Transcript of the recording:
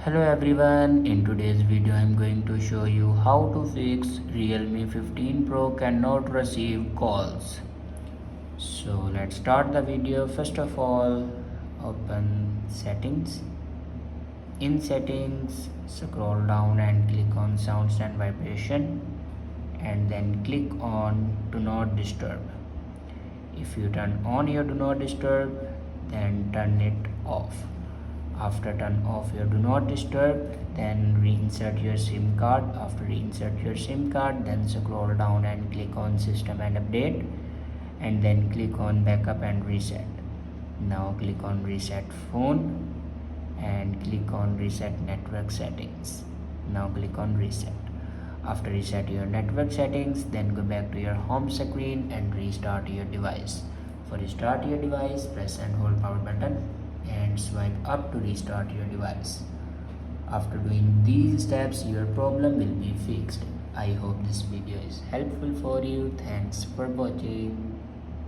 Hello everyone, in today's video I am going to show you how to fix Realme 15 Pro cannot receive calls. So let's start the video. First of all, open settings. In settings, scroll down and click on sounds and vibration and then click on do not disturb. If you turn on your do not disturb, then turn it off. After turn off your do not disturb, then reinsert your SIM card. After reinsert your SIM card, then scroll down and click on system and update and then click on backup and reset. Now click on reset phone and click on reset network settings. Now click on reset. After reset your network settings, then go back to your home screen and restart your device. For restart your device, press and hold power button and swipe up to restart your device. After doing these steps, your problem will be fixed. I hope this video is helpful for you. Thanks for watching.